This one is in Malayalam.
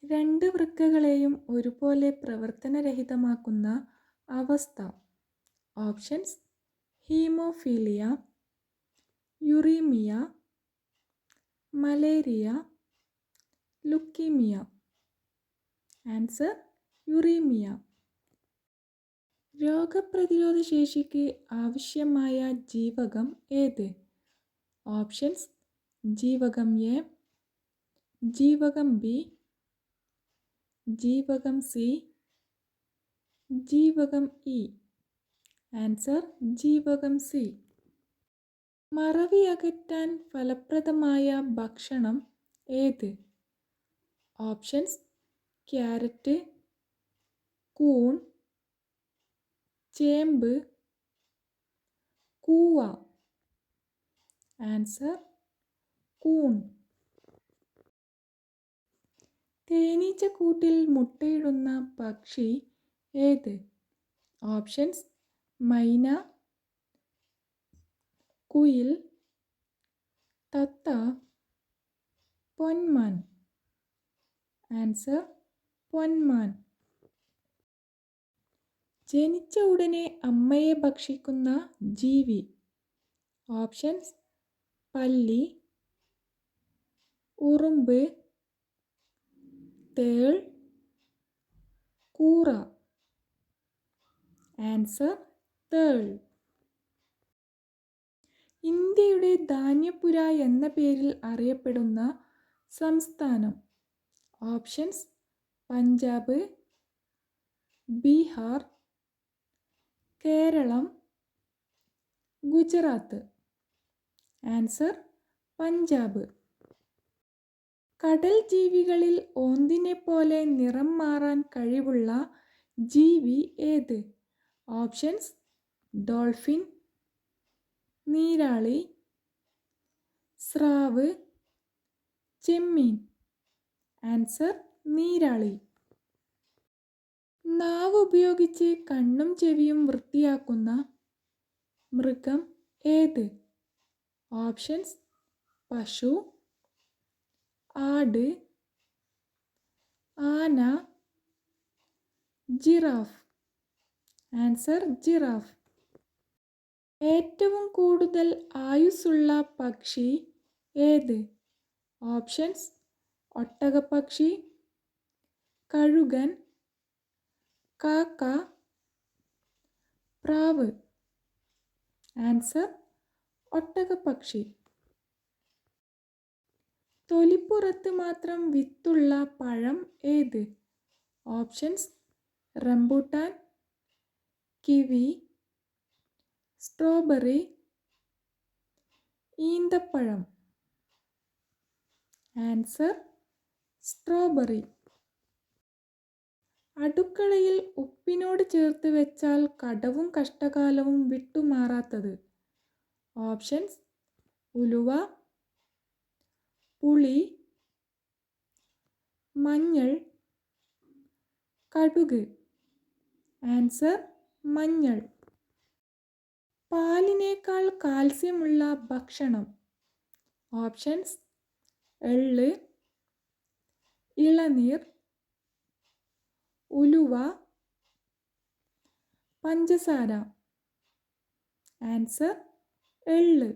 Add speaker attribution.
Speaker 1: രണ്ട് വൃക്കകളെയും ഒരുപോലെ പ്രവർത്തനരഹിതമാക്കുന്ന അവസ്ഥ. Options: haemophilia, uraemia, malaria, leukaemia. Answer: uraemia. രോഗപ്രതിരോധ ശേഷിക്ക് ആവശ്യമായ ജീവകം ഏത്? ഓപ്ഷൻസ്: ജീവകം എ, ജീവകം ബി, ജീവകം സി, ജീവകം ഇ. ആൻസർ: ജീവകം സി. മറവി അകറ്റാൻ ഫലപ്രദമായ ഭക്ഷണം ഏത്? ഓപ്ഷൻസ്: ക്യാരറ്റ്, കൂൺ, ചേമ്പ്, കൂവ. ആൻസർ: കൂൺ. തേനീച്ചക്കൂട്ടിൽ മുട്ടയിടുന്ന പക്ഷി ഏത്? ഓപ്ഷൻസ്: മൈന, കുയിൽ, തത്ത, പൊന്മാൻ. ആൻസർ: പൊന്മാൻ. ജനിച്ച ഉടനെ അമ്മയെ ഭക്ഷിക്കുന്ന ജീവി. ഓപ്ഷൻസ്: പല്ലി, ഉറുമ്പ്, തേൾ, കൂറ. ആൻസർ: തേൾ. ഇന്ത്യയുടെ ധാന്യപ്പുര എന്ന പേരിൽ അറിയപ്പെടുന്ന സംസ്ഥാനം. ഓപ്ഷൻസ്: പഞ്ചാബ്, ബീഹാർ, കേരളം, ഗുജറാത്ത്. ആൻസർ: പഞ്ചാബ്. കടൽ ജീവികളിൽ ഓന്തിനെ പോലെ നിറം മാറാൻ കഴിവുള്ള ജീവി ഏത്? ഓപ്ഷൻസ്: ഡോൾഫിൻ, നീരാളി, സ്രാവ്, ചെമ്മീൻ. ആൻസർ: നീരാളി. നാവ് ഉപയോഗിച്ച് കണ്ണും ചെവിയും വൃത്തിയാക്കുന്ന മൃഗം ഏത്? ഓപ്ഷൻസ്: പശു, ആട്, ആന, ജിറാഫ്. Answer: giraffe. ഏറ്റവും കൂടുതൽ ആയുസ്സുള്ള പക്ഷി ഏത്? ഓപ്ഷൻസ്: ഒട്ടകപ്പക്ഷി, കഴുകൻ, കാക്ക, പ്രാവ്. ആൻസർ: ഒട്ടകപ്പക്ഷി. തൊലിപ്പുറത്ത് മാത്രം വിത്തുള്ള പഴം ഏത്? ഓപ്ഷൻസ്: റംബൂട്ടാൻ, കിവി, സ്ട്രോബെറി, ഈന്തപ്പഴം. Answer: strawberry. അടുക്കളയിൽ ഉപ്പിനോട് ചേർത്ത് വെച്ചാൽ കടവും കഷ്ടകാലവും വിട്ടുമാറാത്തത്. ഓപ്ഷൻസ്: ഉലുവ, പുളി, മഞ്ഞൾ, കടുക്. ആൻസർ: മഞ്ഞൾ. പാലിനേക്കാൾ കാൽസ്യമുള്ള ഭക്ഷണം. ഓപ്ഷൻസ്: എള്ള്, ഇളനീർ, ഉലുവ, പഞ്ചസാര. ആൻസർ: എള്ള്.